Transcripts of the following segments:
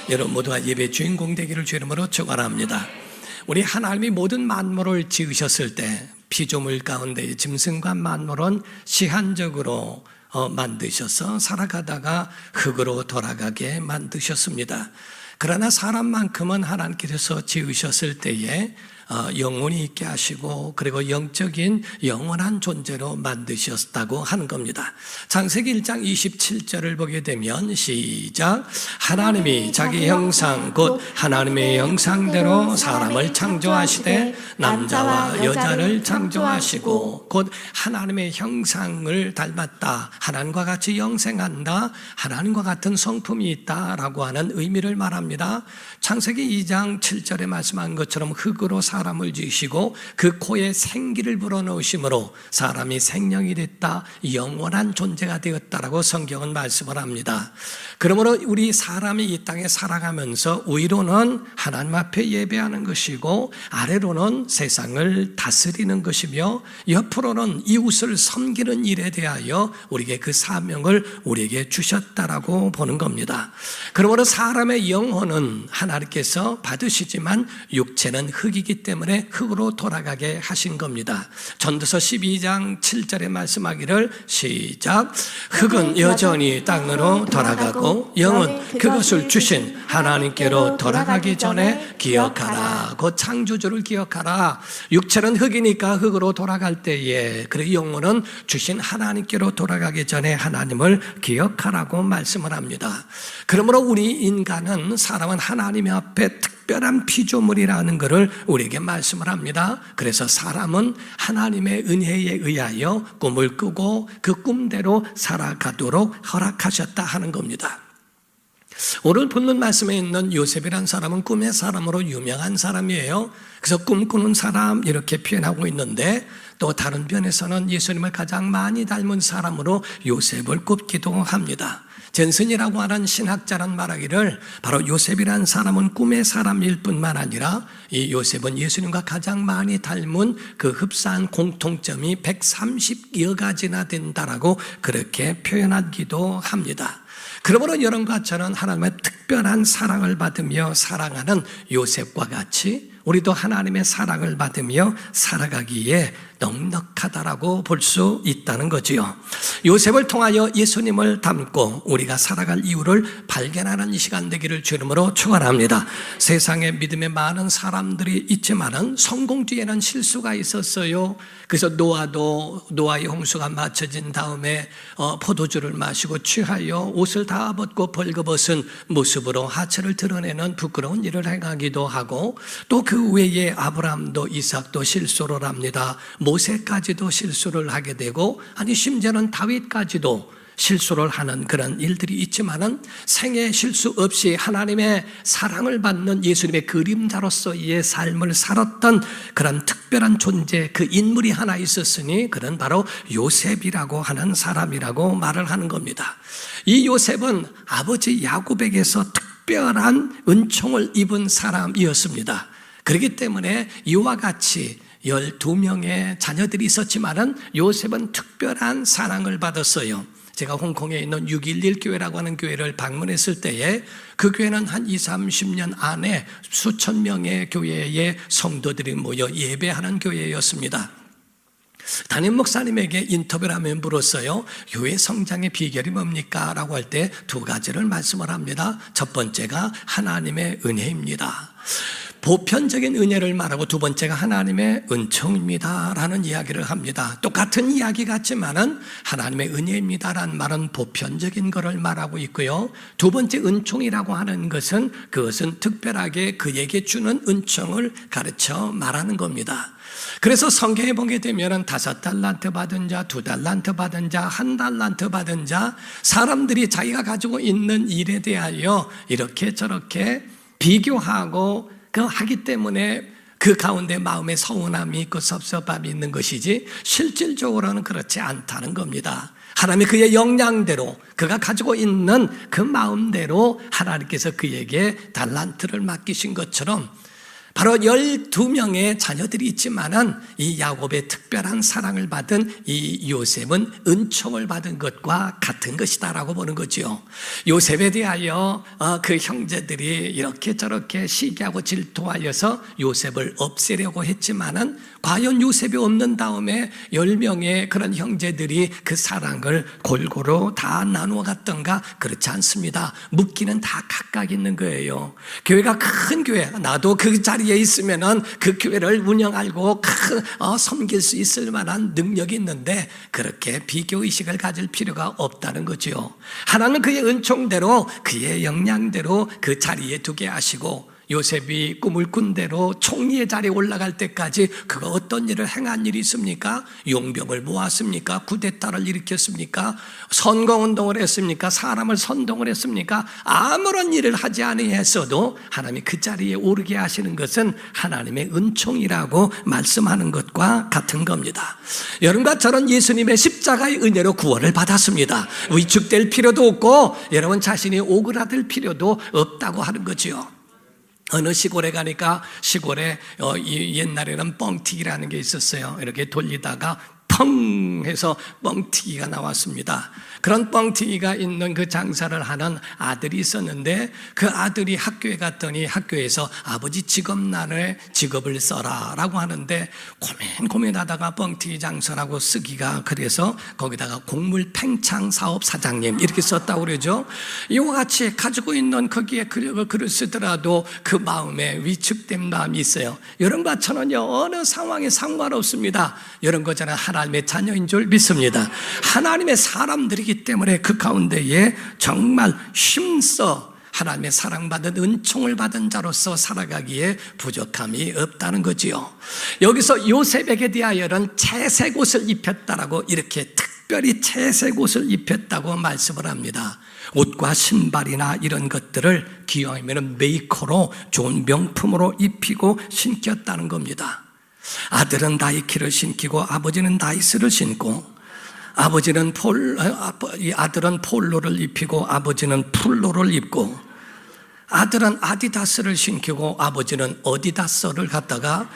여러분 모두가 예배 주인공 되기를 주 이름으로 축원합니다. 우리 하나님이 모든 만물을 지으셨을 때 피조물 가운데 짐승과 만물은 시한적으로 만드셔서 살아가다가 흙으로 돌아가게 만드셨습니다. 그러나 사람만큼은 하나님께서 지으셨을 때에 영혼이 있게 하시고 그리고 영적인 영원한 존재로 만드셨다고 하는 겁니다. 창세기 1장 27절을 보게 되면 시작. 하나님이 자기 형상 곧 하나님의 형상대로 사람을 창조하시되 남자와 여자를 창조하시고 곧 하나님의 형상을 닮았다, 하나님과 같이 영생한다, 하나님과 같은 성품이 있다라고 하는 의미를 말합니다. 창세기 2장 7절에 말씀한 것처럼 흙으로 사람을 지으시고 그 코에 생기를 불어넣으심으로 사람이 생명이 됐다, 영원한 존재가 되었다라고 성경은 말씀을 합니다. 그러므로 우리 사람이 이 땅에 살아가면서 위로는 하나님 앞에 예배하는 것이고 아래로는 세상을 다스리는 것이며 옆으로는 이웃을 섬기는 일에 대하여 우리에게 그 사명을 우리에게 주셨다라고 보는 겁니다. 그러므로 사람의 영혼은 하나님께서 받으시지만 육체는 흙이기 때문에 흙으로 돌아가게 하신 겁니다. 전도서 12장 7절에 말씀하기를 시작. 흙은 여전히 땅으로 돌아가고 영은 그것을 주신 하나님께로 돌아가기 전에 기억하라. 곧 창조주를 기억하라. 육체는 흙이니까 흙으로 돌아갈 때에, 그리고 영혼은 주신 하나님께로 돌아가기 전에 하나님을 기억하라고 말씀을 합니다. 그러므로 우리 인간은, 사람은 하나님 앞에 특별한 피조물이라는 것을 우리에게 말씀을 합니다. 그래서 사람은 하나님의 은혜에 의하여 꿈을 꾸고 그 꿈대로 살아가도록 허락하셨다 하는 겁니다. 오늘 본문 말씀에 있는 요셉이라는 사람은 꿈의 사람으로 유명한 사람이에요. 그래서 꿈꾸는 사람 이렇게 표현하고 있는데, 또 다른 편에서는 예수님을 가장 많이 닮은 사람으로 요셉을 꼽기도 합니다. 젠슨이라고 하는 신학자란 말하기를 바로 요셉이라는 사람은 꿈의 사람일 뿐만 아니라 이 요셉은 예수님과 가장 많이 닮은 그 흡사한 공통점이 130여 가지나 된다라고 그렇게 표현하기도 합니다. 그러므로 여러분과 저는 하나님의 특별한 사랑을 받으며 사랑하는 요셉과 같이 우리도 하나님의 사랑을 받으며 살아가기에 넉넉하다라고 볼 수 있다는 거지요. 요셉을 통하여 예수님을 닮고 우리가 살아갈 이유를 발견하는 이 시간 되기를 주님으로 축원합니다. 세상에 믿음에 많은 사람들이 있지만은 성공 뒤에는 실수가 있었어요. 그래서 노아의 홍수가 맞춰진 다음에 포도주를 마시고 취하여 옷을 다 벗고 벌거벗은 모습으로 하체를 드러내는 부끄러운 일을 행하기도 하고, 또 그 외에 아브라함도 이삭도 실수를 합니다. 모세까지도 실수를 하게 되고, 아니 심지어는 다윗까지도 실수를 하는 그런 일들이 있지만은 생애 실수 없이 하나님의 사랑을 받는 예수님의 그림자로서의 삶을 살았던 그런 특별한 존재, 그 인물이 하나 있었으니 그는 바로 요셉이라고 하는 사람이라고 말을 하는 겁니다. 이 요셉은 아버지 야곱에게서 특별한 은총을 입은 사람이었습니다. 그렇기 때문에 이와 같이 12명의 자녀들이 있었지만은 요셉은 특별한 사랑을 받았어요. 제가 홍콩에 있는 611 교회라고 하는 교회를 방문했을 때에 그 교회는 한 20-30년 안에 수천 명의 교회의 성도들이 모여 예배하는 교회였습니다. 담임 목사님에게 인터뷰를 하면 물었어요. 교회 성장의 비결이 뭡니까? 라고 할 때 두 가지를 말씀을 합니다. 첫 번째가 하나님의 은혜입니다. 보편적인 은혜를 말하고 두 번째가 하나님의 은총입니다 라는 이야기를 합니다. 똑같은 이야기 같지만은 하나님의 은혜입니다라는 말은 보편적인 것을 말하고 있고요, 두 번째 은총이라고 하는 것은 그것은 특별하게 그에게 주는 은총을 가르쳐 말하는 겁니다. 그래서 성경에 보게 되면 5달란트 받은 자, 2달란트 받은 자, 1달란트 받은 자, 사람들이 자기가 가지고 있는 일에 대하여 이렇게 저렇게 비교하고 하기 때문에 그 가운데 마음에 서운함이 있고 섭섭함이 있는 것이지 실질적으로는 그렇지 않다는 겁니다. 하나님이 그의 역량대로 그가 가지고 있는 그 마음대로 하나님께서 그에게 달란트를 맡기신 것처럼 바로 12명의 자녀들이 있지만은 이 야곱의 특별한 사랑을 받은 이 요셉은 은총을 받은 것과 같은 것이다라고 보는 거죠. 요셉에 대하여 그 형제들이 이렇게 저렇게 시기하고 질투하여서 요셉을 없애려고 했지만은 과연 요셉이 없는 다음에 10명의 그런 형제들이 그 사랑을 골고루 다 나누어 갔던가? 그렇지 않습니다. 묻기는 다 각각 있는 거예요. 교회가 큰 교회, 나도 그 자리에 있으면은 그 교회를 운영하고 섬길 수 있을 만한 능력이 있는데 그렇게 비교의식을 가질 필요가 없다는 거죠. 하나님은 그의 은총대로 그의 역량대로 그 자리에 두게 하시고, 요셉이 꿈을 꾼 대로 총리의 자리에 올라갈 때까지 그가 어떤 일을 행한 일이 있습니까? 용병을 모았습니까? 쿠데타를 일으켰습니까? 선거운동을 했습니까? 사람을 선동을 했습니까? 아무런 일을 하지 아니했어도 하나님이 그 자리에 오르게 하시는 것은 하나님의 은총이라고 말씀하는 것과 같은 겁니다. 여러분과 저는 예수님의 십자가의 은혜로 구원을 받았습니다. 위축될 필요도 없고 여러분 자신이 오그라들 필요도 없다고 하는 거지요. 어느 시골에 가니까 시골에 옛날에는 뻥튀기라는 게 있었어요. 이렇게 돌리다가 펑 해서 뻥튀기가 나왔습니다. 그런 뻥튀기가 있는 그 장사를 하는 아들이 있었는데 그 아들이 학교에 갔더니 학교에서 아버지 직업란에 직업을 써라 라고 하는데 고민하다가 뻥튀기 장사라고 쓰기가 그래서 거기다가 곡물 팽창 사업 사장님 이렇게 썼다고 그러죠. 이와 같이 가지고 있는 거기에 글을 쓰더라도 그 마음에 위축된 마음이 있어요. 여러분과 저는요 어느 상황에 상관없습니다. 이런 거잖아요. 하나님의 자녀인 줄 믿습니다. 하나님의 사람들이기 때문에 그 가운데에 정말 힘써 하나님의 사랑받은 은총을 받은 자로서 살아가기에 부족함이 없다는 거지요. 여기서 요셉에게 대하여는 채색 옷을 입혔다라고 이렇게 특별히 채색 옷을 입혔다고 말씀을 합니다. 옷과 신발이나 이런 것들을 기왕이면 메이커로 좋은 명품으로 입히고 신겼다는 겁니다. 아들은 나이키를 신기고 아버지는 나이스를 신고 아들은 폴로를 입히고 아버지는 풀로를 입고 아들은 아디다스를 신기고 아버지는 어디다스를 갖다가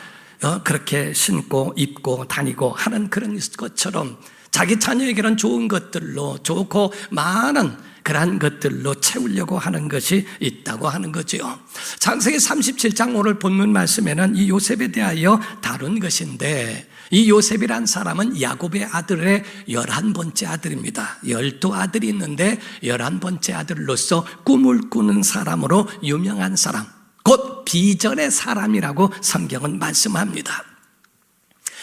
그렇게 신고 입고 다니고 하는 그런 것처럼 자기 자녀에게는 좋은 것들로 좋고 많은 그러한 것들로 채우려고 하는 것이 있다고 하는 거죠. 창세기 37장 오늘 본문 말씀에는 이 요셉에 대하여 다룬 것인데 이 요셉이란 사람은 야곱의 아들의 11번째 아들입니다. 12아들이 있는데 11번째 아들로서 꿈을 꾸는 사람으로 유명한 사람, 곧 비전의 사람이라고 성경은 말씀합니다.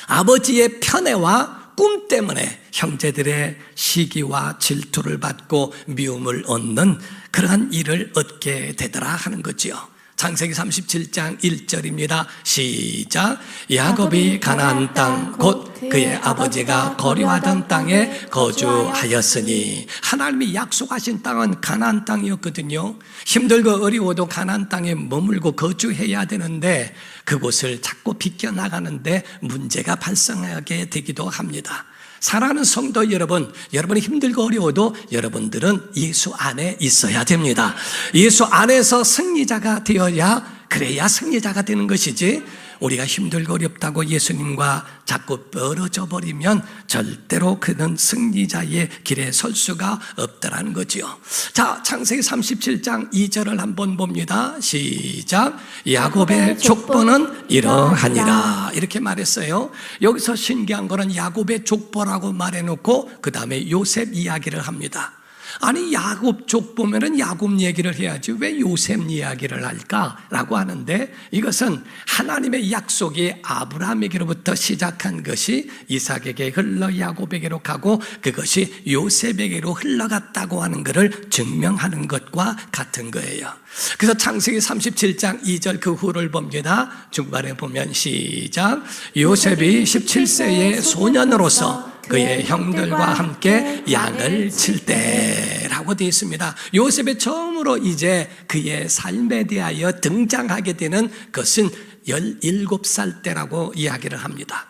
아버지의 편애와 꿈 때문에 형제들의 시기와 질투를 받고 미움을 얻는 그러한 일을 얻게 되더라 하는 거지요. 창세기 37장 1절입니다. 시작. 야곱이 가나안 땅 곧 그의 아버지가 거류하던 땅에 거주하였으니, 하나님이 약속하신 땅은 가나안 땅이었거든요. 힘들고 어려워도 가나안 땅에 머물고 거주해야 되는데 그곳을 자꾸 비껴나가는데 문제가 발생하게 되기도 합니다. 사랑하는 성도 여러분, 여러분이 힘들고 어려워도 여러분들은 예수 안에 있어야 됩니다. 예수 안에서 승리자가 되어야, 그래야 승리자가 되는 것이지, 우리가 힘들고 어렵다고 예수님과 자꾸 멀어져 버리면 절대로 그는 승리자의 길에 설 수가 없다라는 거지요. 자, 창세기 37장 2절을 한번 봅니다. 시작. 야곱의 족보는 이러하니라 이렇게 말했어요. 여기서 신기한 거는 야곱의 족보라고 말해놓고 그 다음에 요셉 이야기를 합니다. 아니, 야곱 족보면은 야곱 얘기를 해야지 왜 요셉 이야기를 할까라고 하는데, 이것은 하나님의 약속이 아브라함에게로부터 시작한 것이 이삭에게 흘러 야곱에게로 가고 그것이 요셉에게로 흘러갔다고 하는 것을 증명하는 것과 같은 거예요. 그래서 창세기 37장 2절 그 후를 봅니다. 중반에 보면 시작. 요셉이 17세의 소년으로서 그의 형들과 함께 양을 칠 때라고 되어 있습니다. 요셉의 처음으로 이제 그의 삶에 대하여 등장하게 되는 것은 17살 때라고 이야기를 합니다.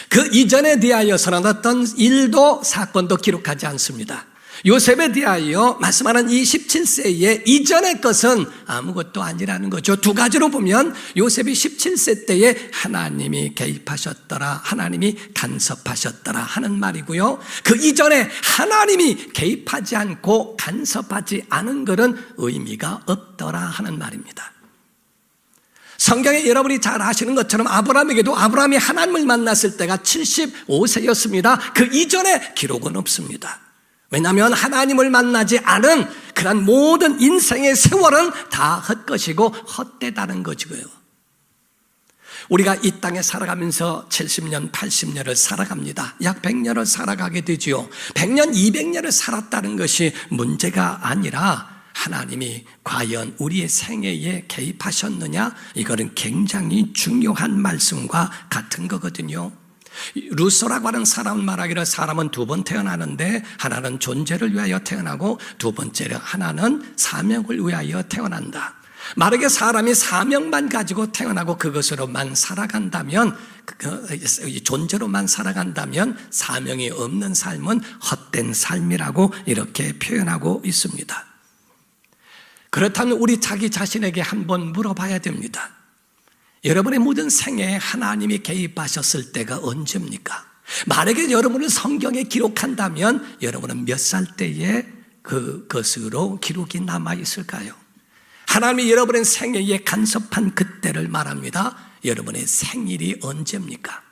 그 이전에 대하여서는 어떤 일도 사건도 기록하지 않습니다. 요셉에 대하여 말씀하는 27세의 이전의 것은 아무것도 아니라는 거죠. 두 가지로 보면 요셉이 17세 때에 하나님이 개입하셨더라, 하나님이 간섭하셨더라 하는 말이고요. 그 이전에 하나님이 개입하지 않고 간섭하지 않은 것은 의미가 없더라 하는 말입니다. 성경에 여러분이 잘 아시는 것처럼 아브라함에게도 아브라함이 하나님을 만났을 때가 75세였습니다. 그 이전에 기록은 없습니다. 왜냐하면 하나님을 만나지 않은 그런 모든 인생의 세월은 다 헛것이고 헛되다는 것이고요. 우리가 이 땅에 살아가면서 70년, 80년을 살아갑니다. 약 100년을 살아가게 되지요. 100년, 200년을 살았다는 것이 문제가 아니라 하나님이 과연 우리의 생애에 개입하셨느냐? 이거는 굉장히 중요한 말씀과 같은 거거든요. 루소라고 하는 사람은 말하기를 사람은 두 번 태어나는데 하나는 존재를 위하여 태어나고 두 번째로 하나는 사명을 위하여 태어난다. 만약에 사람이 사명만 가지고 태어나고 그것으로만 살아간다면, 존재로만 살아간다면 사명이 없는 삶은 헛된 삶이라고 이렇게 표현하고 있습니다. 그렇다면 우리 자기 자신에게 한번 물어봐야 됩니다. 여러분의 모든 생애에 하나님이 개입하셨을 때가 언제입니까? 만약에 여러분을 성경에 기록한다면 여러분은 몇 살 때에 그것으로 기록이 남아있을까요? 하나님이 여러분의 생애에 간섭한 그때를 말합니다. 여러분의 생일이 언제입니까?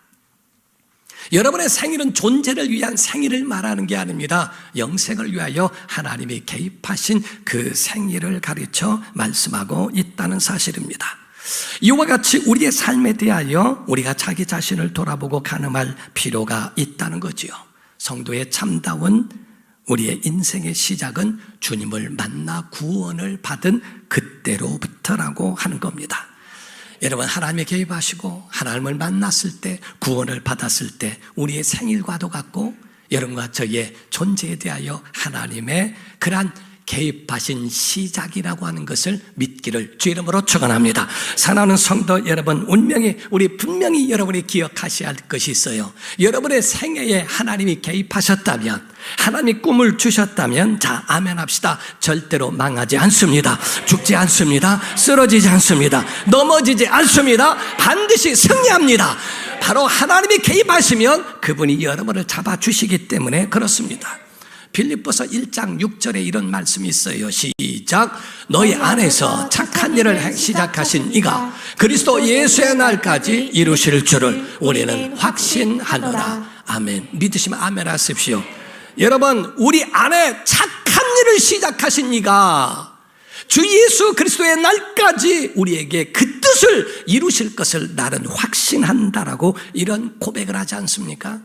여러분의 생일은 존재를 위한 생일을 말하는 게 아닙니다. 영생을 위하여 하나님이 개입하신 그 생일을 가르쳐 말씀하고 있다는 사실입니다. 이와 같이 우리의 삶에 대하여 우리가 자기 자신을 돌아보고 가늠할 필요가 있다는 거지요. 성도의 참다운 우리의 인생의 시작은 주님을 만나 구원을 받은 그때로부터라고 하는 겁니다. 여러분, 하나님이 개입하시고 하나님을 만났을 때, 구원을 받았을 때 우리의 생일과도 같고 여러분과 저의 존재에 대하여 하나님의 그러한 개입하신 시작이라고 하는 것을 믿기를 주 이름으로 축원합니다. 사랑하는 성도 여러분, 우리 분명히 여러분이 기억하셔야 할 것이 있어요. 여러분의 생애에 하나님이 개입하셨다면, 하나님이 꿈을 주셨다면, 자, 아멘 합시다. 절대로 망하지 않습니다. 죽지 않습니다. 쓰러지지 않습니다. 넘어지지 않습니다. 반드시 승리합니다. 바로 하나님이 개입하시면 그분이 여러분을 잡아주시기 때문에 그렇습니다. 빌립보서 1장 6절에 이런 말씀이 있어요. 시작. 너희 안에서 착한 일을 시작하신 이가 그리스도 예수의 날까지 이루실 줄을 우리는 확신하노라. 아멘. 믿으시면 아멘 하십시오. 여러분, 우리 안에 착한 일을 시작하신 이가 주 예수 그리스도의 날까지 우리에게 그 뜻을 이루실 것을 나는 확신한다라고 이런 고백을 하지 않습니까?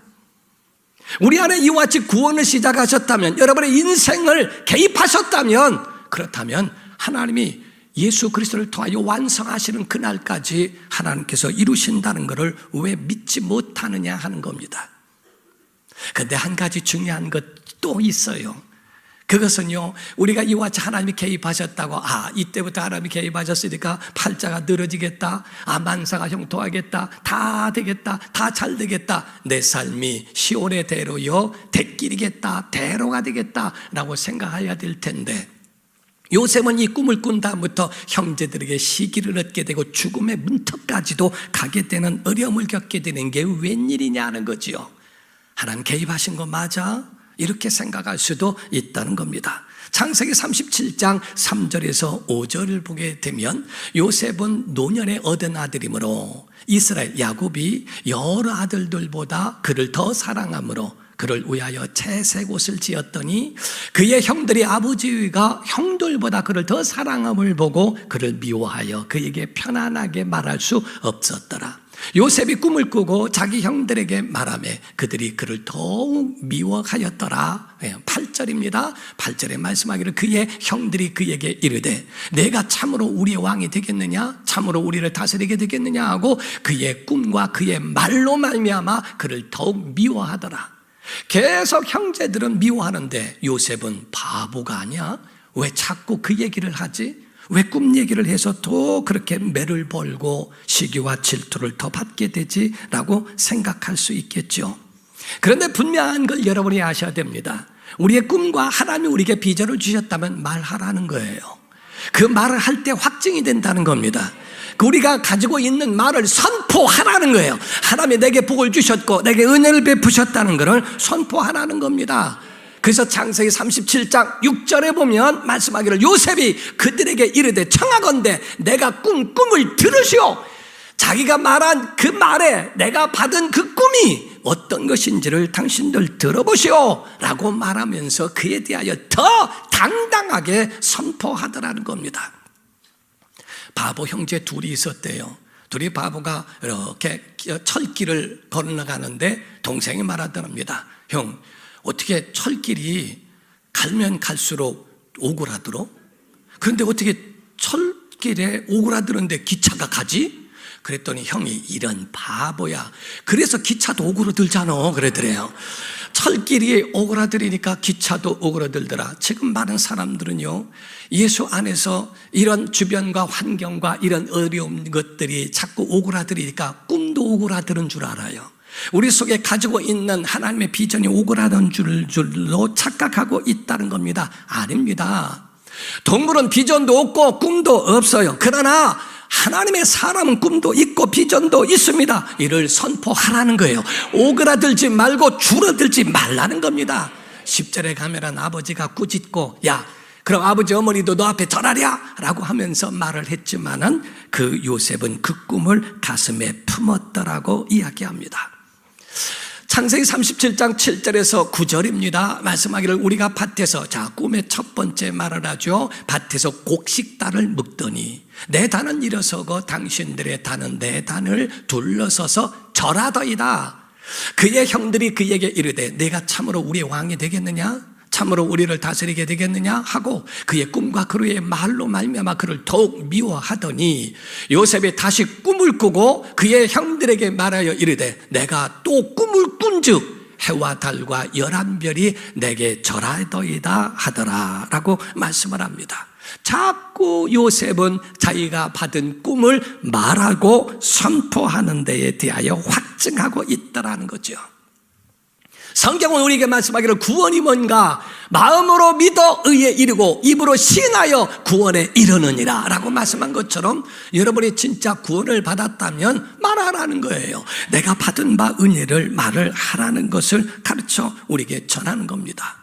우리 안에 이와 같이 구원을 시작하셨다면, 여러분의 인생을 개입하셨다면, 그렇다면 하나님이 예수 그리스도를 통하여 완성하시는 그날까지 하나님께서 이루신다는 것을 왜 믿지 못하느냐 하는 겁니다. 그런데 한 가지 중요한 것도 있어요. 그것은요, 우리가 이와 같이 하나님이 개입하셨다고, 이때부터 하나님이 개입하셨으니까 팔자가 늘어지겠다, 만사가 형통하겠다, 다 되겠다, 다 잘 되겠다, 내 삶이 시온의 대로요 대길이겠다, 대로가 되겠다 라고 생각해야 될 텐데, 요셉은 이 꿈을 꾼 다음부터 형제들에게 시기를 얻게 되고 죽음의 문턱까지도 가게 되는 어려움을 겪게 되는 게 웬일이냐는 거지요. 하나님 개입하신 거 맞아? 이렇게 생각할 수도 있다는 겁니다. 창세기 37장 3절에서 5절을 보게 되면 요셉은 노년에 얻은 아들이므로 이스라엘 야곱이 여러 아들들보다 그를 더 사랑하므로 그를 위하여 채색 옷을 지었더니 그의 형들이 아버지가 형들보다 그를 더 사랑함을 보고 그를 미워하여 그에게 편안하게 말할 수 없었더라. 요셉이 꿈을 꾸고 자기 형들에게 말하며 그들이 그를 더욱 미워하였더라. 8절입니다. 8절에 말씀하기를 그의 형들이 그에게 이르되 내가 참으로 우리의 왕이 되겠느냐, 참으로 우리를 다스리게 되겠느냐 하고 그의 꿈과 그의 말로 말미암아 그를 더욱 미워하더라. 계속 형제들은 미워하는데 요셉은 바보가 아니야? 왜 자꾸 그 얘기를 하지? 왜 꿈 얘기를 해서 또 그렇게 매를 벌고 시기와 질투를 더 받게 되지라고 생각할 수 있겠죠. 그런데 분명한 걸 여러분이 아셔야 됩니다. 우리의 꿈과 하나님이 우리에게 비전을 주셨다면 말하라는 거예요. 그 말을 할 때 확증이 된다는 겁니다. 우리가 가지고 있는 말을 선포하라는 거예요. 하나님이 내게 복을 주셨고 내게 은혜를 베푸셨다는 것을 선포하라는 겁니다. 그래서 창세기 37장 6절에 보면 말씀하기를 요셉이 그들에게 이르되 청하건대 내가 꾼 꿈을 들으시오. 자기가 말한 그 말에 내가 받은 그 꿈이 어떤 것인지를 당신들 들어보시오 라고 말하면서 그에 대하여 더 당당하게 선포하더라는 겁니다. 바보 형제 둘이 있었대요. 둘이 바보가 이렇게 철길을 건너가는데 동생이 말하더랍니다. 형, 어떻게 철길이 가면 갈수록 오그라들어? 그런데 어떻게 철길에 오그라드는데 기차가 가지? 그랬더니 형이 이런 바보야. 그래서 기차도 오그라들잖아. 그러더래요. 철길이 오그라들으니까 기차도 오그라들더라. 지금 많은 사람들은요, 예수 안에서 이런 주변과 환경과 이런 어려운 것들이 자꾸 오그라들으니까 꿈도 오그라드는 줄 알아요. 우리 속에 가지고 있는 하나님의 비전이 오그라드는 줄로 착각하고 있다는 겁니다. 아닙니다. 동물은 비전도 없고 꿈도 없어요. 그러나 하나님의 사람은 꿈도 있고 비전도 있습니다. 이를 선포하라는 거예요. 오그라들지 말고 줄어들지 말라는 겁니다. 10절에 가면은 아버지가 꾸짖고 야 그럼 아버지 어머니도 너 앞에 절하랴 라고 하면서 말을 했지만은 그 요셉은 그 꿈을 가슴에 품었더라고 이야기합니다. 창세기 37장 7절에서 9절입니다. 말씀하기를 우리가 밭에서, 자, 꿈의 첫 번째 말을 하죠. 밭에서 곡식단을 묶더니 내 단은 일어서고 당신들의 단은 내 단을 둘러서서 절하더이다. 그의 형들이 그에게 이르되 내가 참으로 우리의 왕이 되겠느냐? 참으로 우리를 다스리게 되겠느냐 하고 그의 꿈과 그의 말로 말미암아 그를 더욱 미워하더니 요셉이 다시 꿈을 꾸고 그의 형들에게 말하여 이르되 내가 또 꿈을 꾼즉 해와 달과 11별이 내게 절하더이다 하더라 라고 말씀을 합니다. 자꾸 요셉은 자기가 받은 꿈을 말하고 선포하는 데에 대하여 확증하고 있다라는 거죠. 성경은 우리에게 말씀하기를 구원이 뭔가 마음으로 믿어 의에 이르고 입으로 시인하여 구원에 이르느니라 라고 말씀한 것처럼 여러분이 진짜 구원을 받았다면 말하라는 거예요. 내가 받은 바 은혜를 말을 하라는 것을 가르쳐 우리에게 전하는 겁니다.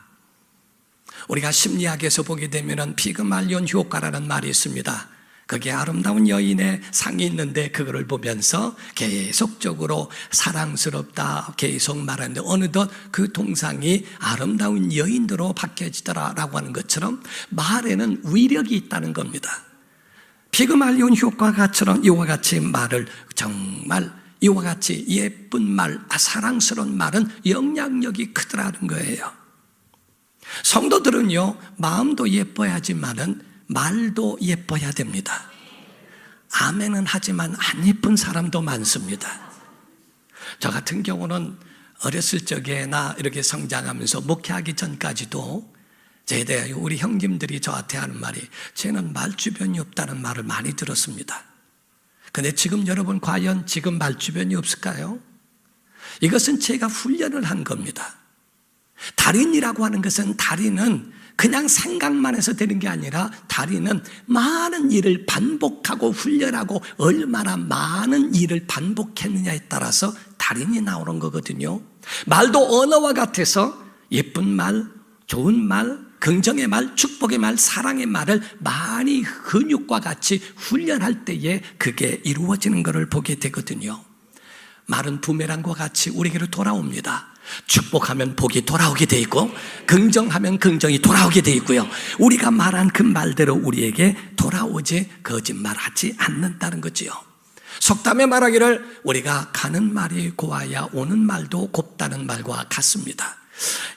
우리가 심리학에서 보게 되면 피그말리온 효과라는 말이 있습니다. 거기에 아름다운 여인의 상이 있는데 그거를 보면서 계속적으로 사랑스럽다 계속 말하는데 어느덧 그 동상이 아름다운 여인으로 바뀌어지더라라고 하는 것처럼 말에는 위력이 있다는 겁니다. 피그말리온 효과처럼 이와 같이 말을 정말 이와 같이 예쁜 말, 사랑스러운 말은 영향력이 크더라는 거예요. 성도들은요 마음도 예뻐야지만은 말도 예뻐야 됩니다. 아멘은 하지만 안 예쁜 사람도 많습니다. 저 같은 경우는 어렸을 적에 나 이렇게 성장하면서 목회하기 전까지도 저에 대해 우리 형님들이 저한테 하는 말이 쟤는 말주변이 없다는 말을 많이 들었습니다. 근데 지금 여러분 과연 지금 말주변이 없을까요? 이것은 제가 훈련을 한 겁니다. 달인이라고 하는 것은 달인은 그냥 생각만 해서 되는 게 아니라 달인은 많은 일을 반복하고 훈련하고 얼마나 많은 일을 반복했느냐에 따라서 달인이 나오는 거거든요. 말도 언어와 같아서 예쁜 말, 좋은 말, 긍정의 말, 축복의 말, 사랑의 말을 많이 근육과 같이 훈련할 때에 그게 이루어지는 것을 보게 되거든요. 말은 부메랑과 같이 우리에게로 돌아옵니다. 축복하면 복이 돌아오게 돼 있고 긍정하면 긍정이 돌아오게 돼 있고요. 우리가 말한 그 말대로 우리에게 돌아오지 거짓말하지 않는다는 거지요. 속담에 말하기를 우리가 가는 말이 고와야 오는 말도 곱다는 말과 같습니다.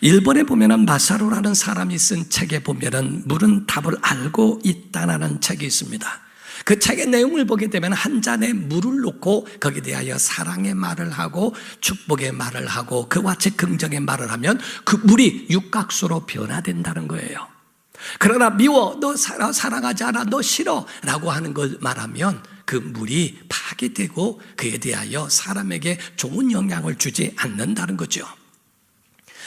일본에 보면은 마사루라는 사람이 쓴 책에 보면은 물은 답을 알고 있다라는 책이 있습니다. 그 책의 내용을 보게 되면 한 잔에 물을 놓고 거기에 대하여 사랑의 말을 하고 축복의 말을 하고 그와 같이 긍정의 말을 하면 그 물이 육각수로 변화된다는 거예요. 그러나 미워, 너 사랑하지 않아, 너 싫어 라고 하는 걸 말하면 그 물이 파괴되고 그에 대하여 사람에게 좋은 영향을 주지 않는다는 거죠.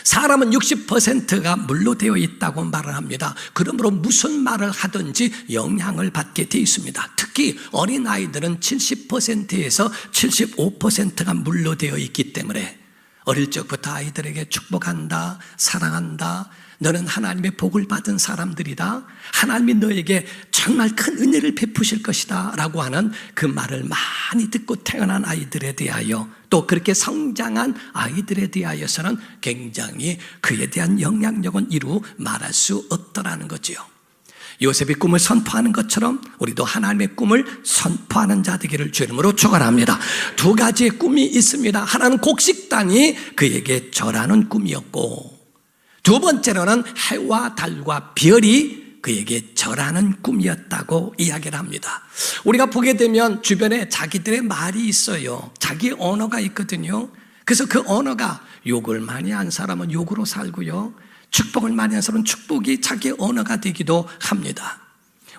사람은 60%가 물로 되어 있다고 말을 합니다. 그러므로 무슨 말을 하든지 영향을 받게 되어 있습니다. 특히 어린아이들은 70%에서 75%가 물로 되어 있기 때문에 어릴 적부터 아이들에게 축복한다, 사랑한다, 너는 하나님의 복을 받은 사람들이다, 하나님이 너에게 정말 큰 은혜를 베푸실 것이다 라고 하는 그 말을 많이 듣고 태어난 아이들에 대하여, 또 그렇게 성장한 아이들에 대하여서는 굉장히 그에 대한 영향력은 이루 말할 수 없더라는 거지요. 요셉이 꿈을 선포하는 것처럼 우리도 하나님의 꿈을 선포하는 자 되기를 주 이름으로 축원합니다. 두 가지의 꿈이 있습니다. 하나는 곡식단이 그에게 절하는 꿈이었고, 두 번째로는 해와 달과 별이 그에게 절하는 꿈이었다고 이야기를 합니다. 우리가 보게 되면 주변에 자기들의 말이 있어요. 자기 언어가 있거든요. 그래서 그 언어가, 욕을 많이 한 사람은 욕으로 살고요, 축복을 많이 한 사람은 축복이 자기 언어가 되기도 합니다.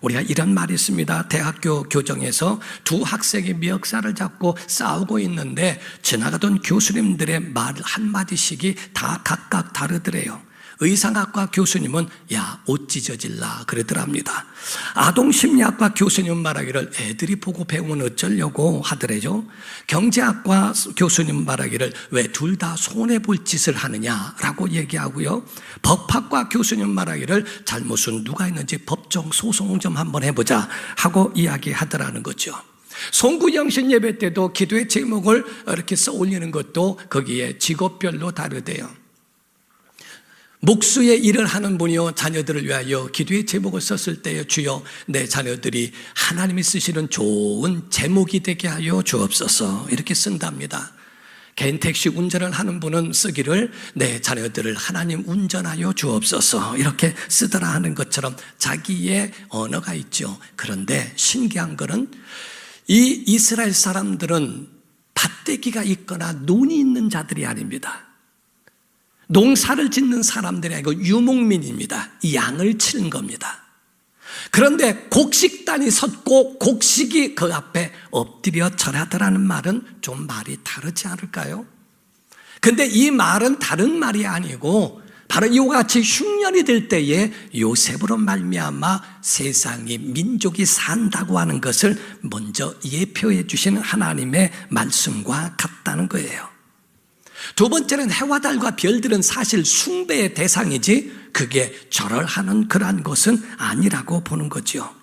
우리가 이런 말이 있습니다. 대학교 교정에서 두 학생이 멱살을 잡고 싸우고 있는데 지나가던 교수님들의 말 한마디씩이 다 각각 다르더래요. 의상학과 교수님은 야, 옷 찢어질라 그러더랍니다. 아동심리학과 교수님 말하기를 애들이 보고 배우면 어쩌려고 하더래죠. 경제학과 교수님 말하기를 왜 둘 다 손해볼 짓을 하느냐라고 얘기하고요. 법학과 교수님 말하기를 잘못은 누가 있는지 법정 소송 좀 한번 해보자 하고 이야기하더라는 거죠. 송구영신 예배 때도 기도의 제목을 이렇게 써 올리는 것도 거기에 직업별로 다르대요. 목수의 일을 하는 분이요, 자녀들을 위하여 기도의 제목을 썼을 때에 주여 내 자녀들이 하나님이 쓰시는 좋은 제목이 되게 하여 주옵소서 이렇게 쓴답니다. 개인 택시 운전을 하는 분은 쓰기를 내 자녀들을 하나님 운전하여 주옵소서 이렇게 쓰더라 하는 것처럼 자기의 언어가 있죠. 그런데 신기한 것은 이 이스라엘 사람들은 밭대기가 있거나 논이 있는 자들이 아닙니다. 농사를 짓는 사람들이 아니고 유목민입니다. 양을 치는 겁니다. 그런데 곡식단이 섰고 곡식이 그 앞에 엎드려 절하더라는 말은 좀 말이 다르지 않을까요? 근데 이 말은 다른 말이 아니고 바로 이와 같이 흉년이 될 때에 요셉으로 말미암아 세상이 민족이 산다고 하는 것을 먼저 예표해 주시는 하나님의 말씀과 같다는 거예요. 두 번째는 해와 달과 별들은 사실 숭배의 대상이지 그게 절을 하는 그러한 것은 아니라고 보는 거죠.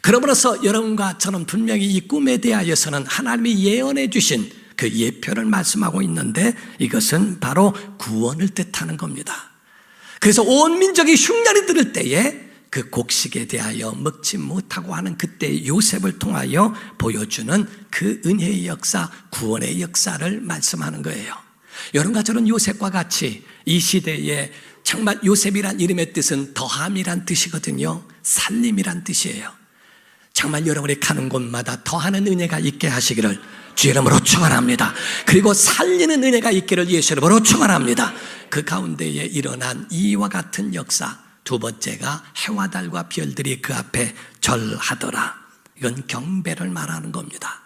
그러므로서 여러분과 저는 분명히 이 꿈에 대하여서는 하나님이 예언해 주신 그 예표를 말씀하고 있는데 이것은 바로 구원을 뜻하는 겁니다. 그래서 온 민족이 흉년이 들을 때에 그 곡식에 대하여 먹지 못하고 하는 그때 요셉을 통하여 보여주는 그 은혜의 역사, 구원의 역사를 말씀하는 거예요. 여러분과 저는 요셉과 같이 이 시대에 정말 요셉이란 이름의 뜻은 더함이란 뜻이거든요. 살림이란 뜻이에요. 정말 여러분이 가는 곳마다 더하는 은혜가 있게 하시기를 주 이름으로 축원합니다. 그리고 살리는 은혜가 있기를 예수 이름으로 축원합니다. 그 가운데에 일어난 이와 같은 역사, 두 번째가 해와 달과 별들이 그 앞에 절하더라. 이건 경배를 말하는 겁니다.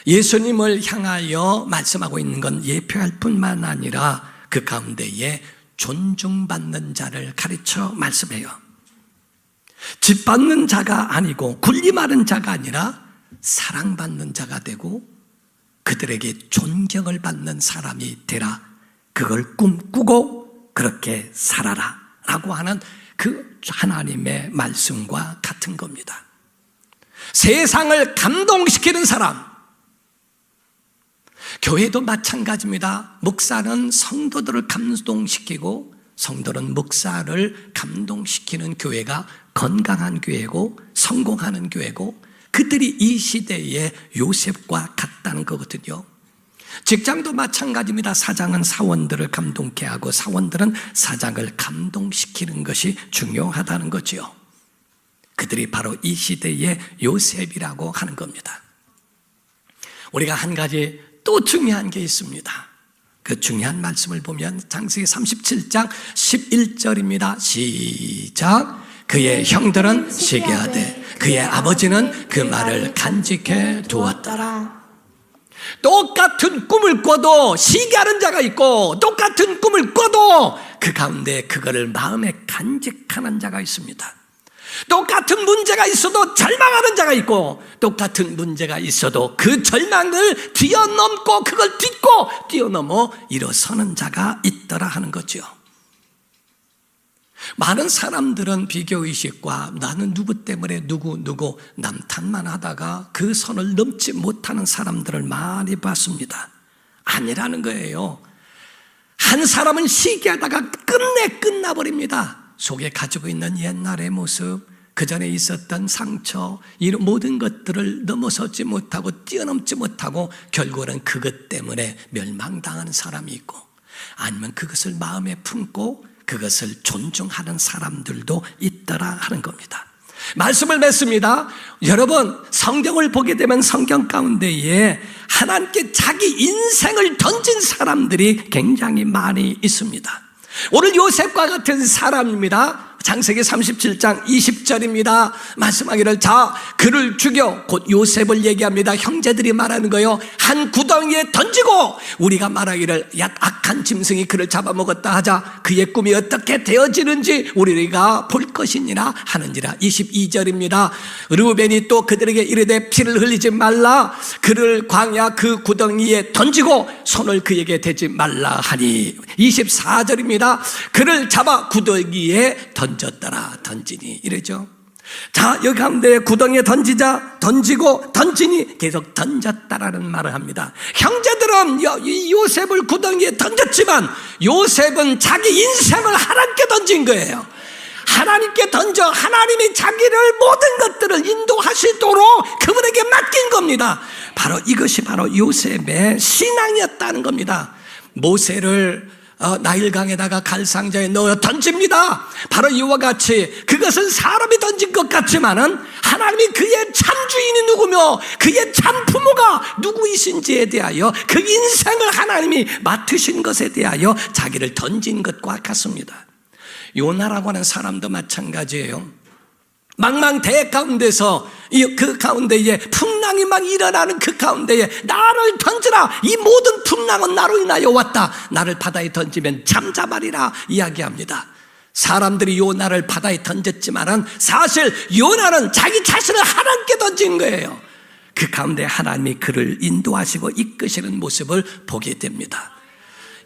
예수님을 향하여 말씀하고 있는 건 예표할 뿐만 아니라 그 가운데에 존중받는 자를 가르쳐 말씀해요. 짓받는 자가 아니고 군림하는 자가 아니라 사랑받는 자가 되고 그들에게 존경을 받는 사람이 되라. 그걸 꿈꾸고 그렇게 살아라 라고 하는 그 하나님의 말씀과 같은 겁니다. 세상을 감동시키는 사람, 교회도 마찬가지입니다. 목사는 성도들을 감동시키고 성도는 목사를 감동시키는 교회가 건강한 교회고 성공하는 교회고 그들이 이 시대의 요셉과 같다는 거거든요. 직장도 마찬가지입니다. 사장은 사원들을 감동케 하고 사원들은 사장을 감동시키는 것이 중요하다는 거죠. 그들이 바로 이 시대의 요셉이라고 하는 겁니다. 우리가 한 가지 또 중요한 게 있습니다. 그 중요한 말씀을 보면 창세기 37장 11절입니다. 시작. 그의 형들은 시기하되 그의 아버지는 그 말을 간직해 두었더라. 똑같은 꿈을 꿔도 시기하는 자가 있고, 똑같은 꿈을 꿔도 그 가운데 그거를 마음에 간직하는 자가 있습니다. 똑같은 문제가 있어도 절망하는 자가 있고, 똑같은 문제가 있어도 그 절망을 뛰어넘고 그걸 딛고 뛰어넘어 일어서는 자가 있더라 하는 거죠. 많은 사람들은 비교의식과 나는 누구 때문에 누구 남탓만 하다가 그 선을 넘지 못하는 사람들을 많이 봤습니다. 아니라는 거예요. 한 사람은 시기하다가 끝내 끝나버립니다. 속에 가지고 있는 옛날의 모습, 그 전에 있었던 상처, 이런 모든 것들을 넘어서지 못하고 뛰어넘지 못하고 결국은 그것 때문에 멸망당하는 사람이 있고, 아니면 그것을 마음에 품고 그것을 존중하는 사람들도 있더라 하는 겁니다. 말씀을 맺습니다. 여러분, 성경을 보게 되면 성경 가운데에 하나님께 자기 인생을 던진 사람들이 굉장히 많이 있습니다. 오늘 요셉과 같은 사람입니다. 창세기 37장 20절입니다. 말씀하기를, 자, 그를 죽여, 곧 요셉을 얘기합니다. 형제들이 말하는 거요, 한 구덩이에 던지고, 우리가 말하기를 악한 짐승이 그를 잡아먹었다 하자. 그의 꿈이 어떻게 되어지는지 우리가 볼 것이니라 하는지라. 22절입니다. 르우벤이 또 그들에게 이르되 피를 흘리지 말라. 그를 광야 그 구덩이에 던지고 손을 그에게 대지 말라 하니. 24절입니다. 그를 잡아 구덩이에 던졌더라. 던지니 이러죠. 자, 여기 가운데 구덩이에 던지자, 던지고 던지니, 계속 던졌다라는 말을 합니다. 형제들은 요셉을 구덩이에 던졌지만 요셉은 자기 인생을 하나님께 던진 거예요. 하나님께 던져 하나님이 자기를 모든 것들을 인도하시도록 그분에게 맡긴 겁니다. 바로 이것이 바로 요셉의 신앙이었다는 겁니다. 모세를 나일강에다가 갈상자에 넣어 던집니다. 바로 이와 같이 그것은 사람이 던진 것 같지만은 하나님이 그의 참 주인이 누구며 그의 참 부모가 누구이신지에 대하여 그 인생을 하나님이 맡으신 것에 대하여 자기를 던진 것과 같습니다. 요나라고 하는 사람도 마찬가지예요. 망망대해 가운데서 그 가운데에 풍랑이 막 일어나는 그 가운데에 나를 던지라, 이 모든 풍랑은 나로 인하여 왔다, 나를 바다에 던지면 잠잠하리라 이야기합니다. 사람들이 요나를 바다에 던졌지만은 사실 요나는 자기 자신을 하나님께 던진 거예요. 그 가운데 하나님이 그를 인도하시고 이끄시는 모습을 보게 됩니다.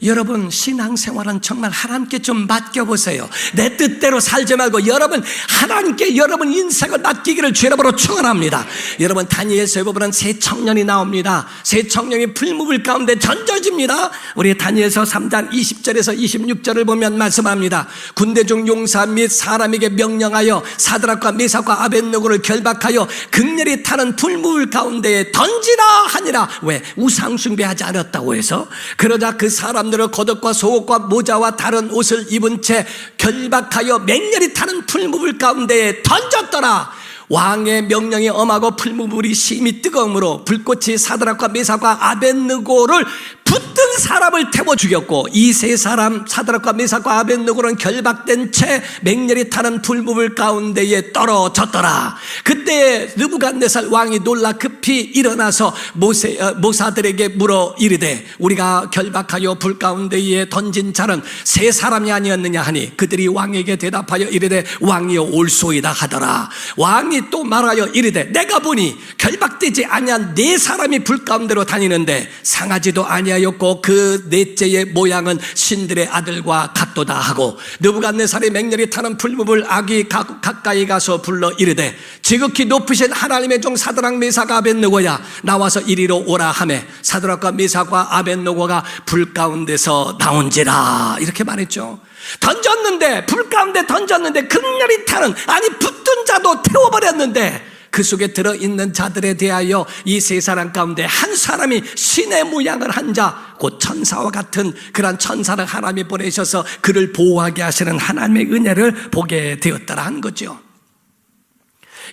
여러분, 신앙생활은 정말 하나님께 좀 맡겨보세요. 내 뜻대로 살지 말고 여러분 하나님께 여러분 인생을 맡기기를 주의 이름으로 축원합니다. 여러분, 다니엘서에 보면 새 청년이 나옵니다. 새 청년이 풀무불 가운데 던져집니다. 우리 다니엘서 3장 20절에서 26절을 보면 말씀합니다. 군대 중 용사 및 사람에게 명령하여 사드락과 메삭과 아벳느고를 결박하여 극렬히 타는 풀무불 가운데에 던지라 하니라. 왜? 우상 숭배하지 않았다고 해서. 그러자 그 사람들을 겉옷과 속옷과 모자와 다른 옷을 입은 채 결박하여 맹렬히 타는 풀무불 가운데에 던졌더라. 왕의 명령이 엄하고 풀무불이 심히 뜨거움으로 불꽃이 사드락과 메삭과 아벳느고를 붙든 사람을 태워 죽였고, 이 세 사람 사드락과 메삭과 아벳느고는 결박된 채 맹렬히 타는 풀무불 가운데에 떨어졌더라. 그때 느부갓네살 왕이 놀라 급히 일어나서 모사들에게 물어 이르되, 우리가 결박하여 불 가운데에 던진 자는 세 사람이 아니었느냐 하니, 그들이 왕에게 대답하여 이르되 왕이여 올소이다 하더라. 왕이 또 말하여 이르되, 내가 보니 결박되지 아니한 네 사람이 불 가운데로 다니는데 상하지도 아니하였고 그 넷째의 모양은 신들의 아들과 같도다 하고, 느부갓네살이 맹렬히 타는 풀무불 아기 가까이 가서 불러 이르되, 지극히 높으신 하나님의 종 사드락 메삭 아벳느고야, 나와서 이리로 오라 하매 사드락과 메삭과 아벳느고가 불 가운데서 나온지라. 이렇게 말했죠. 던졌는데, 불 가운데 던졌는데 극렬히 타는, 아니 붙든 자도 태워버렸는데, 그 속에 들어있는 자들에 대하여 이 세 사람 가운데 한 사람이 신의 모양을 한 자, 곧 천사와 같은 그런 천사를 하나님이 보내셔서 그를 보호하게 하시는 하나님의 은혜를 보게 되었더라 한 거죠.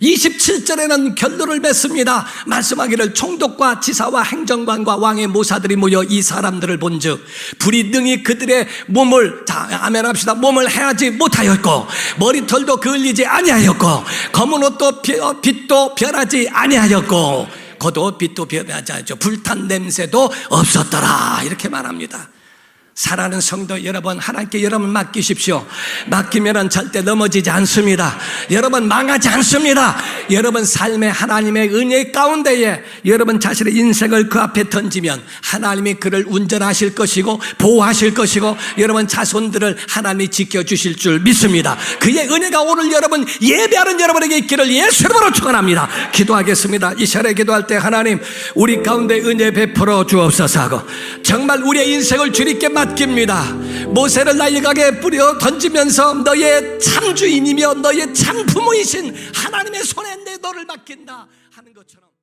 27절에는 결론을 맺습니다. 말씀하기를, 총독과 지사와 행정관과 왕의 모사들이 모여 이 사람들을 본즉 불이 능히 그들의 몸을, 자 아멘 합시다, 몸을 해하지 못하였고 머리털도 그을리지 아니하였고 검은 옷도 빛도 변하지 아니하였고 고도 빛도 변하지 않죠. 불탄 냄새도 없었더라. 이렇게 말합니다. 사랑하는 성도 여러분, 하나님께 여러분 맡기십시오. 맡기면은 절대 넘어지지 않습니다. 여러분 망하지 않습니다. 여러분 삶의 하나님의 은혜 가운데에 여러분 자신의 인생을 그 앞에 던지면 하나님이 그를 운전하실 것이고 보호하실 것이고 여러분 자손들을 하나님이 지켜주실 줄 믿습니다. 그의 은혜가 오늘 여러분 예배하는 여러분에게 있기를 예수 이름으로 축원합니다. 기도하겠습니다. 이 시간에 기도할 때 하나님 우리 가운데 은혜 베풀어 주옵소서 하고 정말 우리의 인생을 주님께 맡깁니다. 모세를 나일강에 뿌려 던지면서 너의 참 주인이며 너의 참 부모이신 하나님의 손에 내 너를 맡긴다 하는 것처럼